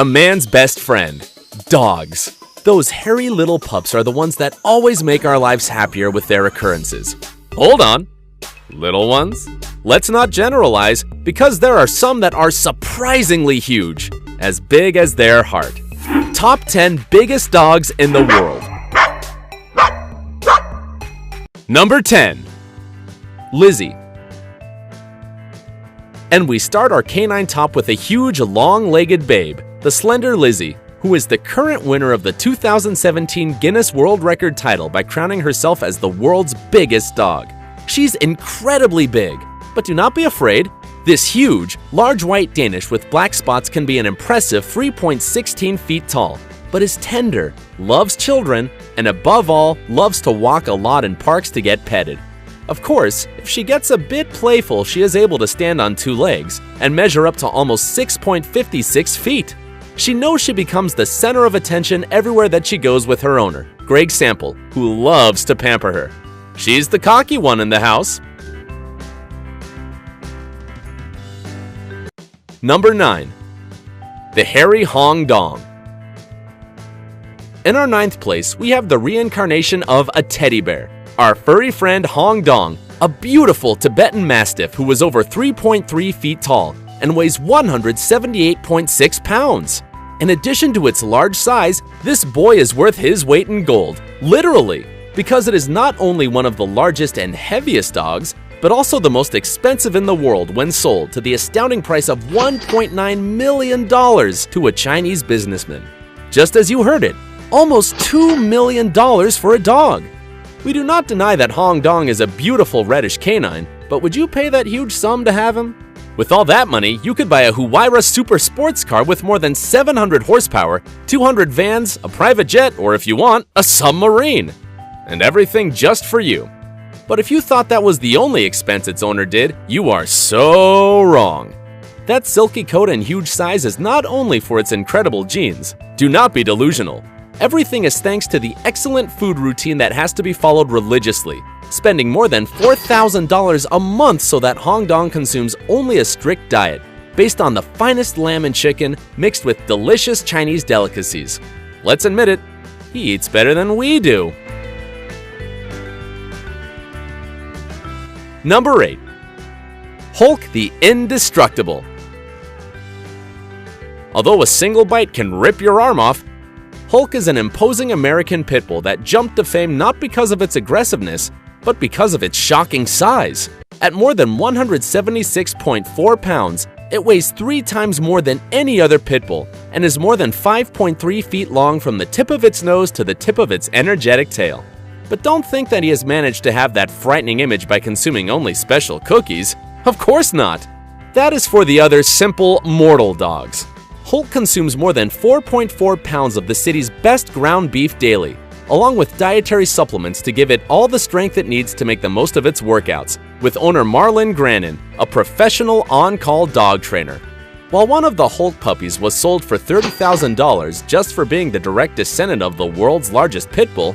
A man's best friend. Dogs. Those hairy little pups are the ones that always make our lives happier with their occurrences. Hold on. Little ones? Let's not generalize, because there are some that are surprisingly huge, as big as their heart. Top 10 biggest dogs in the world. Number 10. Lizzie. And we start our canine top with a huge, long-legged babe, the slender Lizzie, who is the current winner of the 2017 Guinness World Record title by crowning herself as the world's biggest dog. She's incredibly big, but do not be afraid. This huge, large white Danish with black spots can be an impressive 3.16 feet tall, but is tender, loves children, and above all, loves to walk a lot in parks to get petted. Of course, if she gets a bit playful, she is able to stand on 2 legs and measure up to almost 6.56 feet. She knows she becomes the center of attention everywhere that she goes with her owner, Greg Sample, who loves to pamper her. She's the cocky one in the house. Number 9. The hairy Hong Dong. In our 9th place, we have the reincarnation of a teddy bear, our furry friend Hong Dong, a beautiful Tibetan Mastiff who was over 3.3 feet tall and weighs 178.6 pounds. In addition to its large size, this boy is worth his weight in gold, literally, because it is not only one of the largest and heaviest dogs, but also the most expensive in the world when sold to the astounding price of $1.9 million to a Chinese businessman. Just as you heard it, almost $2 million for a dog. We do not deny that Hong Dong is a beautiful reddish canine, but would you pay that huge sum to have him? With all that money, you could buy a Huayra super sports car with more than 700 horsepower, 200 vans, a private jet, or if you want, a submarine. And everything just for you. But if you thought that was the only expense its owner did, you are so wrong. That silky coat and huge size is not only for its incredible genes. Do not be delusional. Everything is thanks to the excellent food routine that has to be followed religiously, spending more than $4,000 a month so that Hong Dong consumes only a strict diet, based on the finest lamb and chicken mixed with delicious Chinese delicacies. Let's admit it, he eats better than we do. Number 8. Hulk the Indestructible. Although a single bite can rip your arm off, Hulk is an imposing American pit bull that jumped to fame not because of its aggressiveness, but because of its shocking size. At more than 176.4 pounds, it weighs 3 times more than any other pit bull and is more than 5.3 feet long from the tip of its nose to the tip of its energetic tail. But don't think that he has managed to have that frightening image by consuming only special cookies. Of course not. That is for the other simple, mortal dogs. Hulk consumes more than 4.4 pounds of the city's best ground beef daily, along with dietary supplements to give it all the strength it needs to make the most of its workouts, with owner Marlon Grannon, a professional on-call dog trainer. While one of the Hulk puppies was sold for $30,000 just for being the direct descendant of the world's largest pit bull,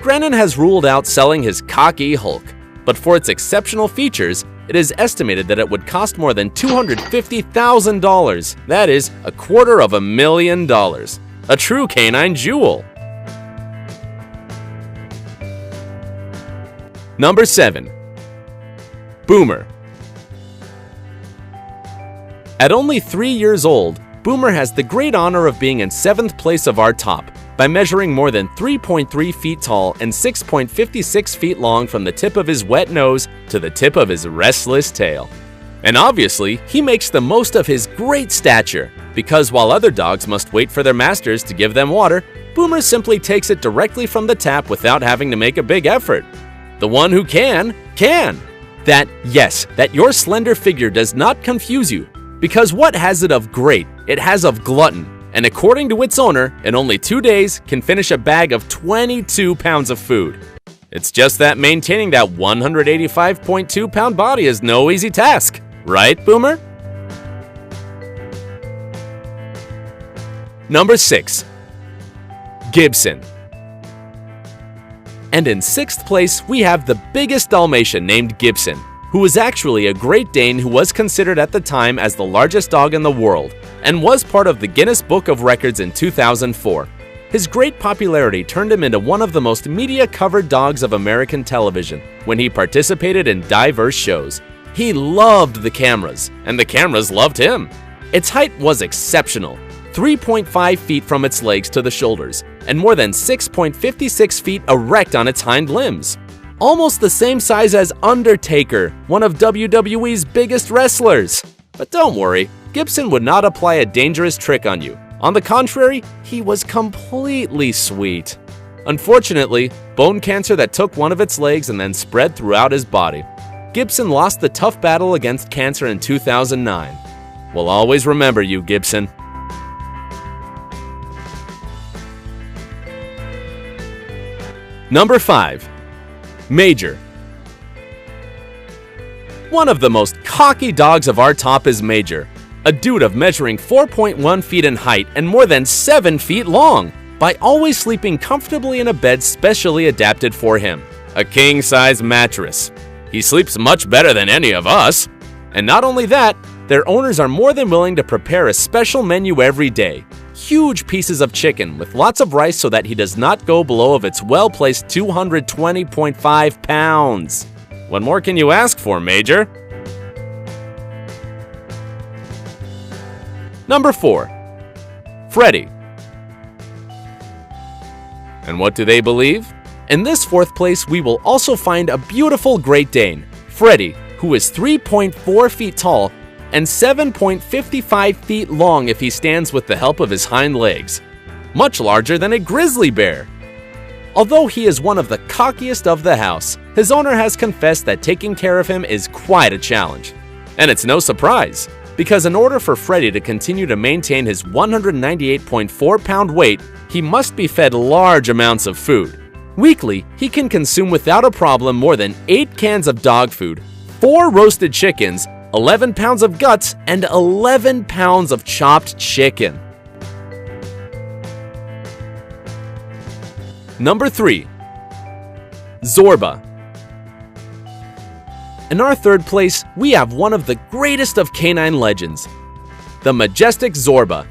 Grannon has ruled out selling his cocky Hulk, but for its exceptional features, it is estimated that it would cost more than $250,000. That is, $250,000. A true canine jewel. Number 7. Boomer. At only 3 years old, Boomer has the great honor of being in 7th place of our top by measuring more than 3.3 feet tall and 6.56 feet long from the tip of his wet nose to the tip of his restless tail. And obviously, he makes the most of his great stature, because while other dogs must wait for their masters to give them water, Boomer simply takes it directly from the tap without having to make a big effort. The one who can. That your slender figure does not confuse you, because what has it of great? It has of glutton. And according to its owner, in only 2 days can finish a bag of 22 pounds of food. It's just that maintaining that 185.2-pound body is no easy task, right, Boomer? Number 6. Gibson. And in 6th place, we have the biggest Dalmatian named Gibson, who was actually a Great Dane who was considered at the time as the largest dog in the world and was part of the Guinness Book of Records in 2004. His great popularity turned him into one of the most media-covered dogs of American television when he participated in diverse shows. He loved the cameras, and the cameras loved him. Its height was exceptional, 3.5 feet from its legs to the shoulders, and more than 6.56 feet erect on its hind limbs. Almost the same size as Undertaker, one of WWE's biggest wrestlers. But don't worry, Gibson would not apply a dangerous trick on you. On the contrary, he was completely sweet. Unfortunately, bone cancer that took one of its legs and then spread throughout his body. Gibson lost the tough battle against cancer in 2009. We'll always remember you, Gibson. Number 5. Major. One of the most cocky dogs of our top is Major, a dude of measuring 4.1 feet in height and more than 7 feet long, by always sleeping comfortably in a bed specially adapted for him, a king-size mattress. He sleeps much better than any of us. And not only that, their owners are more than willing to prepare a special menu every day. Huge pieces of chicken with lots of rice so that he does not go below of its well-placed 220.5 pounds. What more can you ask for, Major? Number 4. Freddie. And what do they believe? In this 4th place, we will also find a beautiful Great Dane, Freddie, who is 3.4 feet tall and 7.55 feet long if he stands with the help of his hind legs, much larger than a grizzly bear. Although he is one of the cockiest of the house, his owner has confessed that taking care of him is quite a challenge. And it's no surprise, because in order for Freddie to continue to maintain his 198.4-pound weight, he must be fed large amounts of food. Weekly, he can consume without a problem more than 8 cans of dog food, 4 roasted chickens, 11 pounds of guts, and 11 pounds of chopped chicken. Number 3. Zorba. In our 3rd place, we have one of the greatest of canine legends, the majestic Zorba,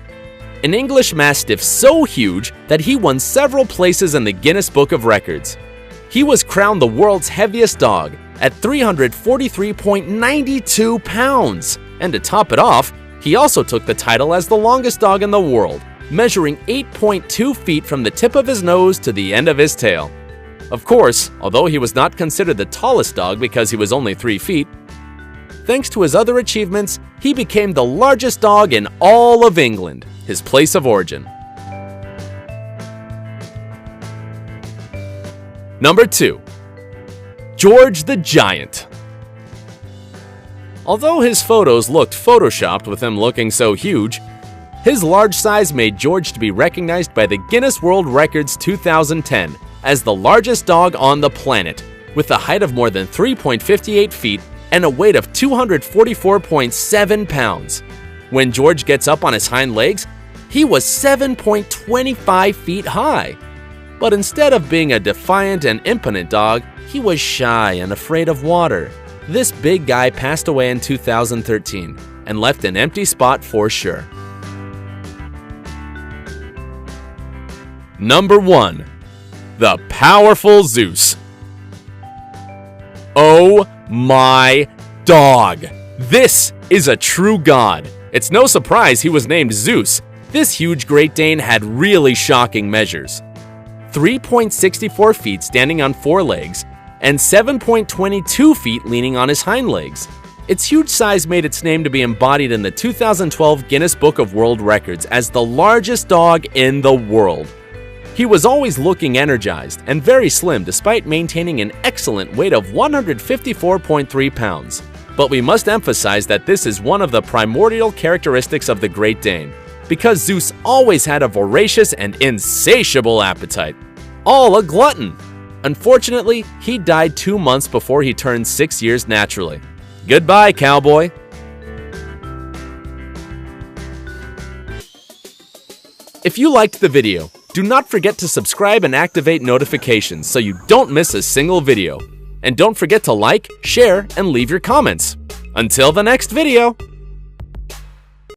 an English Mastiff so huge that he won several places in the Guinness Book of Records. He was crowned the world's heaviest dog at 343.92 pounds, and to top it off, he also took the title as the longest dog in the world, measuring 8.2 feet from the tip of his nose to the end of his tail. Of course, although he was not considered the tallest dog because he was only 3 feet, thanks to his other achievements, he became the largest dog in all of England, his place of origin. Number 2. George the Giant. Although his photos looked photoshopped with him looking so huge, his large size made George to be recognized by the Guinness World Records 2010 as the largest dog on the planet, with a height of more than 3.58 feet and a weight of 244.7 pounds. When George gets up on his hind legs, he was 7.25 feet high. But instead of being a defiant and impotent dog, he was shy and afraid of water. This big guy passed away in 2013 and left an empty spot for sure. Number 1. The powerful Zeus. Oh my dog! This is a true god. It's no surprise he was named Zeus. This huge Great Dane had really shocking measures. 3.64 feet standing on 4 legs, and 7.22 feet leaning on his hind legs. Its huge size made its name to be embodied in the 2012 Guinness Book of World Records as the largest dog in the world. He was always looking energized and very slim despite maintaining an excellent weight of 154.3 pounds. But we must emphasize that this is one of the primordial characteristics of the Great Dane, because Zeus always had a voracious and insatiable appetite. All a glutton. Unfortunately, he died 2 months before he turned 6 years naturally. Goodbye, cowboy. If you liked the video, do not forget to subscribe and activate notifications so you don't miss a single video. And don't forget to like, share, and leave your comments. Until the next video!